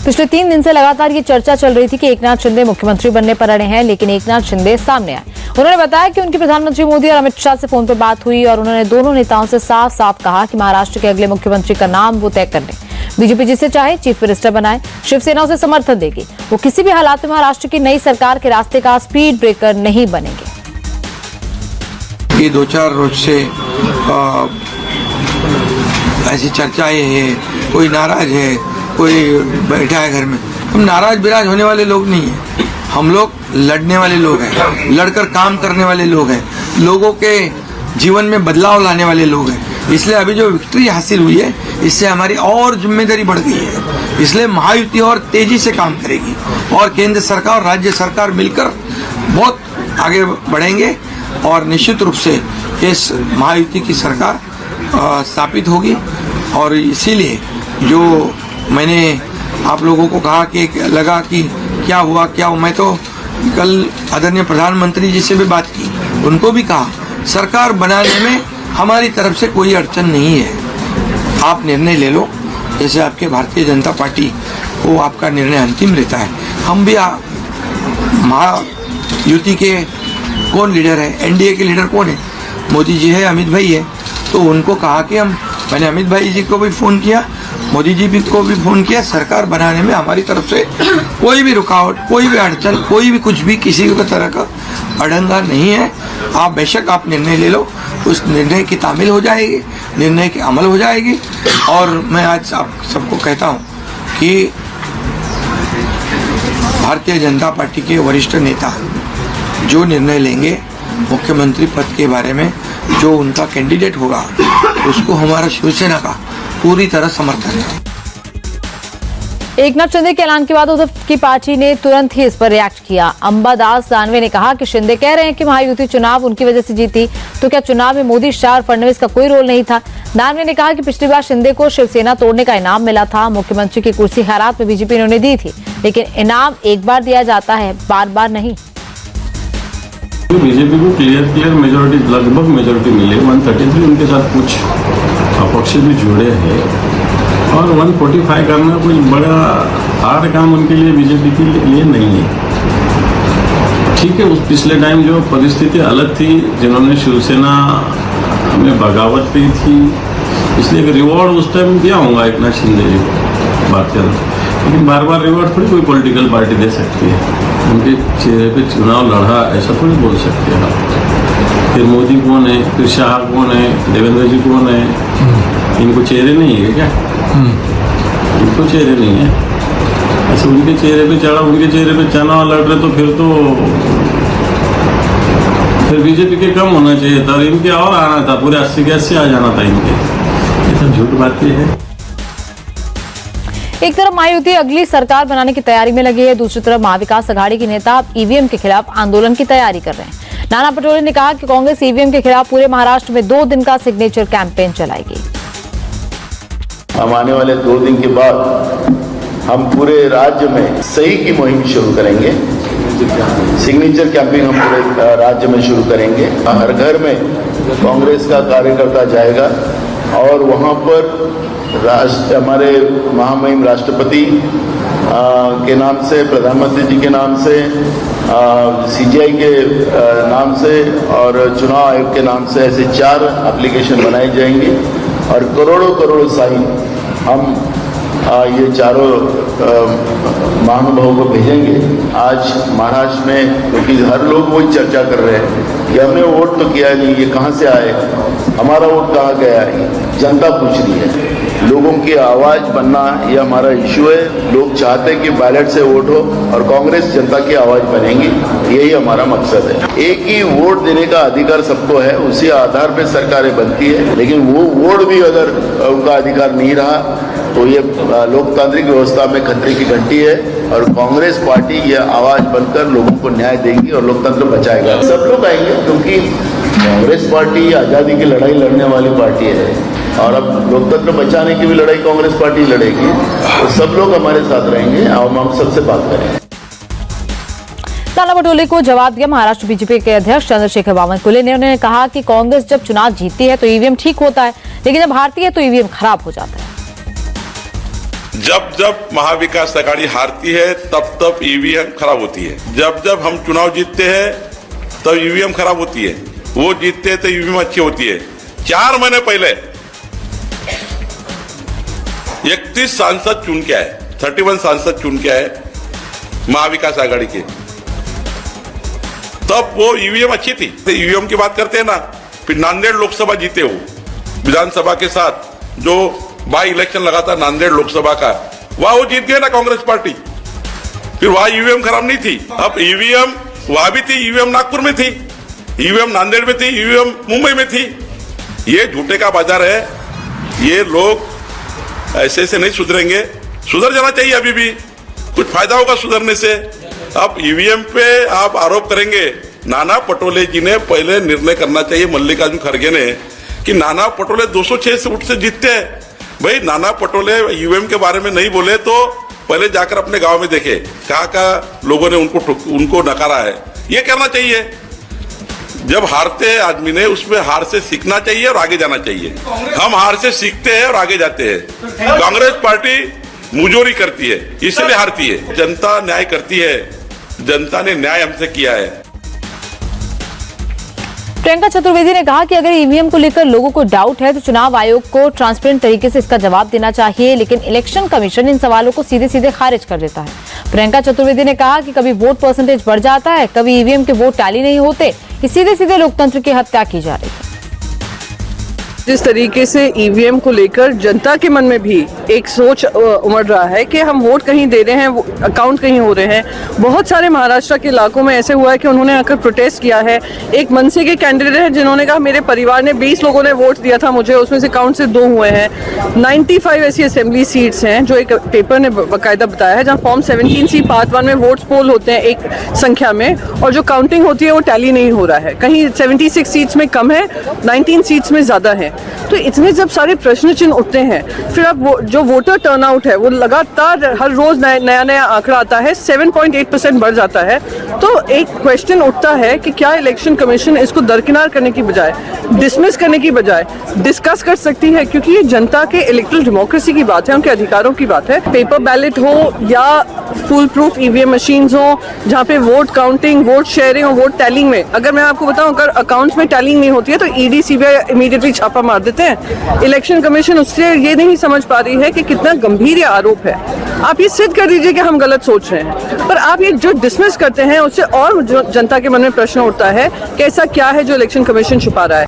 पिछले 3 दिन से लगातार ये चर्चा चल रही थी कि एकनाथ शिंदे मुख्यमंत्री बनने पर अड़े हैं, लेकिन एकनाथ शिंदे सामने आए। उन्होंने बताया कि उनकी प्रधानमंत्री मोदी और अमित शाह से फोन पर बात हुई और उन्होंने दोनों नेताओं से साफ साफ कहा कि महाराष्ट्र के अगले मुख्यमंत्री का नाम वो तय कर लें। बीजेपी जिसे चाहे चीफ मिनिस्टर बनाए, शिवसेना उसे समर्थन देगी। वो किसी भी हालात में महाराष्ट्र की नई सरकार के रास्ते का स्पीड ब्रेकर नहीं बनेंगे। ये 2-4 रोज से ऐसी चर्चाएं है, कोई नाराज है, कोई बैठा है घर में। हम नाराज बिराज होने वाले लोग नहीं हैं। हम लोग लड़ने वाले लोग हैं, लड़कर काम करने वाले लोग हैं, लोगों के जीवन में बदलाव लाने वाले लोग हैं। इसलिए अभी जो विक्ट्री हासिल हुई है, इससे हमारी और जिम्मेदारी बढ़ गई है। इसलिए महायुति और तेजी से काम करेगी और केंद्र सरकार और राज्य सरकार मिलकर बहुत आगे बढ़ेंगे और निश्चित रूप से इस महायुति की सरकार स्थापित होगी। और इसीलिए जो मैंने आप लोगों को कहा कि लगा कि क्या हुआ, मैं तो कल आदरणीय प्रधानमंत्री जी से भी बात की, उनको भी कहा सरकार बनाने में हमारी तरफ से कोई अड़चन नहीं है। आप निर्णय ले लो, जैसे आपके भारतीय जनता पार्टी वो आपका निर्णय अंतिम रहता है। हम भी महायुति के कौन लीडर है, एनडीए के लीडर कौन है, मोदी जी है, अमित भाई है। तो उनको कहा कि मैंने अमित भाई जी को भी फ़ोन किया, मोदी जी को भी फ़ोन किया, सरकार बनाने में हमारी तरफ से कोई भी रुकावट, कोई भी अड़चन, कोई भी कुछ भी किसी भी तरह का अड़ंगा नहीं है। आप बेशक आप निर्णय ले लो, उस निर्णय की तामील हो जाएगी, निर्णय की अमल हो जाएगी। और मैं आज आप सबको कहता हूँ कि भारतीय जनता पार्टी के वरिष्ठ नेता जो निर्णय लेंगे मुख्यमंत्री पद के बारे में, जो उनका कैंडिडेट होगा, उसको हमारा शिवसेना का पूरी तरह समर्थन है। एकनाथ शिंदे के ऐलान के बाद उद्धव की पार्टी ने तुरंत ही इस पर रिएक्ट किया। अंबादास दानवे ने कहा कि शिंदे कह रहे हैं कि महायुति चुनाव उनकी वजह से जीती, तो क्या चुनाव में मोदी, शाह और फडणवीस का कोई रोल नहीं था? दानवे ने कहा कि पिछली बार शिंदे को शिवसेना तोड़ने का इनाम मिला था। मुख्यमंत्री की कुर्सी हैरात में बीजेपी ने उन्हें दी थी, लेकिन इनाम एक बार दिया जाता है, बार बार नहीं। बीजेपी को क्लियर मेजोरिटी, लगभग मेजोरिटी मिली। 133 उनके साथ कुछ अपक्ष भी जुड़े हैं और 145 करना कोई बड़ा हार्ड काम उनके लिए, बीजेपी के लिए नहीं है। ठीक है, उस पिछले टाइम जो परिस्थिति अलग थी, जिन्होंने शिवसेना में बगावत की थी, इसलिए एक रिवॉर्ड उस टाइम दिया होगा एकनाथ शिंदे जी को, बात कर। लेकिन बार बार रिवॉर्ड थोड़ी कोई पॉलिटिकल पार्टी दे सकती है। उनके चेहरे पे चुनाव लड़ा ऐसा थोड़ी बोल सकते हैं आप। फिर मोदी कौन है, फिर शाह कौन है, देवेंद्र जी कौन है, इनको चेहरे नहीं है क्या? इनको चेहरे नहीं है। ऐसे उनके चेहरे पे चढ़ा, उनके चेहरे पे चुनाव लड़ रहे, तो फिर बीजेपी के कम होना चाहिए था और इनके और आना था, पूरे 80 के 80 आ जाना था इनके। ये सब झूठ बातें है। एक तरफ महायुति अगली सरकार बनाने की तैयारी में लगी है, दूसरी तरफ महाविकास अघाड़ी के नेता ईवीएम के खिलाफ आंदोलन की तैयारी कर रहे हैं। नाना पटोले ने कहा कि कांग्रेस ईवीएम के खिलाफ पूरे महाराष्ट्र में 2 दिन का सिग्नेचर कैंपेन चलाएगी। हम आने वाले 2 दिन के बाद हम पूरे राज्य में सही की मुहिम शुरू करेंगे। सिग्नेचर कैंपेन हम पूरे राज्य में शुरू करेंगे। हर घर में कांग्रेस का कार्यकर्ता जाएगा और वहाँ पर हमारे महामहिम राष्ट्रपति के नाम से, प्रधानमंत्री जी के नाम से, सीजीआई के नाम से और चुनाव आयोग के नाम से ऐसे 4 एप्लीकेशन बनाई जाएंगी और करोड़ों साइन हम ये चारों महानुभावों को भेजेंगे। आज महाराष्ट्र में, क्योंकि हर लोग वही चर्चा कर रहे हैं कि हमने वोट तो किया नहीं, ये कहाँ से आए, हमारा वोट कहाँ गया है, जनता पूछ रही है। लोगों की आवाज़ बनना ये हमारा इशू है। लोग चाहते हैं कि बैलेट से वोट हो और कांग्रेस जनता की आवाज़ बनेगी, यही हमारा मकसद है। एक ही वोट देने का अधिकार सबको है, उसी आधार पर सरकारें बनती है, लेकिन वो वोट भी अगर उनका अधिकार नहीं रहा तो ये लोकतांत्रिक व्यवस्था में खतरे की घंटी है और कांग्रेस पार्टी ये आवाज़ बनकर लोगों को न्याय देगी और लोकतंत्र बचाएगा। सब लोग आएंगे, क्योंकि कांग्रेस पार्टी आज़ादी की लड़ाई लड़ने वाली पार्टी है और अब लोकतंत्र बचाने की भी लड़ाई कांग्रेस पार्टी लड़ेगी। तो सब लोग हमारे साथ रहेंगे और हम सबसे बात करेंगे। नाना पटोले को जवाब दिया महाराष्ट्र बीजेपी के अध्यक्ष चंद्रशेखर बावनकुले ने। उन्होंने कहा कि कांग्रेस जब चुनाव जीतती है तो ईवीएम ठीक होता है, लेकिन जब हारती है तो ईवीएम खराब हो जाता है। जब जब महाविकास आघाड़ी हारती है तब तब ईवीएम खराब होती है, जब जब हम चुनाव जीतते हैं तब ईवीएम खराब होती है, वो जीतते हैं तो ईवीएम अच्छी होती है। 4 महीने पहले 31 सांसद चुन के आए, 31 सांसद चुन के आए महाविकास आघाड़ी के, तब वो ईवीएम अच्छी थी। तो ईवीएम की बात करते हैं ना, फिर नांदेड़ लोकसभा जीते हो विधानसभा के साथ, जो बाई इलेक्शन लगा था नांदेड़ लोकसभा का, वहां वो जीत गए ना कांग्रेस पार्टी, फिर वहां ईवीएम खराब नहीं थी। अब ईवीएम वहां भी थी, ईवीएम नागपुर में थी, ईवीएम नांदेड़ में थी, ईवीएम मुंबई में थी। ये झूठे का बाजार है, ये लोग ऐसे से नहीं सुधरेंगे, सुधर जाना चाहिए, अभी भी कुछ फायदा होगा सुधरने से। अब ईवीएम पे आप आरोप करेंगे, नाना पटोले जी ने पहले निर्णय करना चाहिए, मल्लिकार्जुन खड़गे ने, कि नाना पटोले 206 सीट से जीतते हैं। भाई नाना पटोले ईवीएम के बारे में नहीं बोले तो पहले जाकर अपने गांव में देखे कहाँ लोगों ने उनको नकारा है, ये करना चाहिए। जब हारते हैं आदमी ने, उसमें हार से सीखना चाहिए और आगे जाना चाहिए। हम हार से सीखते हैं और आगे जाते हैं। कांग्रेस पार्टी मुजोरी करती है, इसलिए हारती है। जनता न्याय करती है, जनता ने न्याय हमसे किया है। प्रियंका चतुर्वेदी ने कहा कि अगर ईवीएम को लेकर लोगों को डाउट है तो चुनाव आयोग को ट्रांसपेरेंट तरीके से इसका जवाब देना चाहिए, लेकिन इलेक्शन कमीशन इन सवालों को सीधे सीधे खारिज कर देता है। प्रियंका चतुर्वेदी ने कहा कि कभी वोट परसेंटेज बढ़ जाता है, कभी ईवीएम के वोट टैली नहीं होते, सीधे सीधे लोकतंत्र की हत्या की जा रही है। जिस तरीके से ईवीएम को लेकर जनता के मन में भी एक सोच उमड़ रहा है कि हम वोट कहीं दे रहे हैं, अकाउंट कहीं हो रहे हैं। बहुत सारे महाराष्ट्र के इलाकों में ऐसे हुआ है कि उन्होंने आकर प्रोटेस्ट किया है। एक मनसे के कैंडिडेट हैं जिन्होंने कहा मेरे परिवार ने 20 लोगों ने वोट दिया था मुझे, उसमें से काउंट से 2 हुए हैं। 95 ऐसी असेंबली सीट्स हैं जो एक पेपर ने बाकायदा बताया है, जहाँ फॉर्म 17C पार्ट 1 में वोट्स पोल होते हैं एक संख्या में, और जो काउंटिंग होती है वो टैली नहीं हो रहा है। कहीं 76 सीट्स में कम है, 19 सीट्स में ज्यादा है। तो इतने जब सारे प्रश्न चिन्ह उठते हैं, फिर अब जो वोटर टर्नआउट है वो लगातार हर रोज नया नया आंकड़ा आता है, 7.8% बढ़ जाता है। तो एक क्वेश्चन उठता है कि क्या इलेक्शन कमीशन इसको दरकिनार करने की बजाय, डिसमिस करने की बजाय डिस्कस कर सकती है, क्योंकि ये जनता के इलेक्ट्रल डेमोक्रेसी की बात है, उनके अधिकारों की बात है। पेपर बैलेट हो या फुल प्रूफ ईवीएम मशीन्स हो, जहाँ पे वोट काउंटिंग, वोट शेयरिंग और वोट टैलिंग में, अगर मैं आपको बताऊं अगर अकाउंट्स में टैलिंग नहीं होती है तो ईडी सीबीआई इमीडिएटली छापा मार देते हैं। इलेक्शन कमीशन उससे ये नहीं समझ पा रही है कि कितना गंभीर ये आरोप है। आप ये सिद्ध कर दीजिए कि हम गलत सोच रहे हैं, पर आप ये जो डिसमिस करते हैं उससे और जनता के मन में प्रश्न उठता है कि ऐसा क्या है जो इलेक्शन कमीशन छुपा रहा है।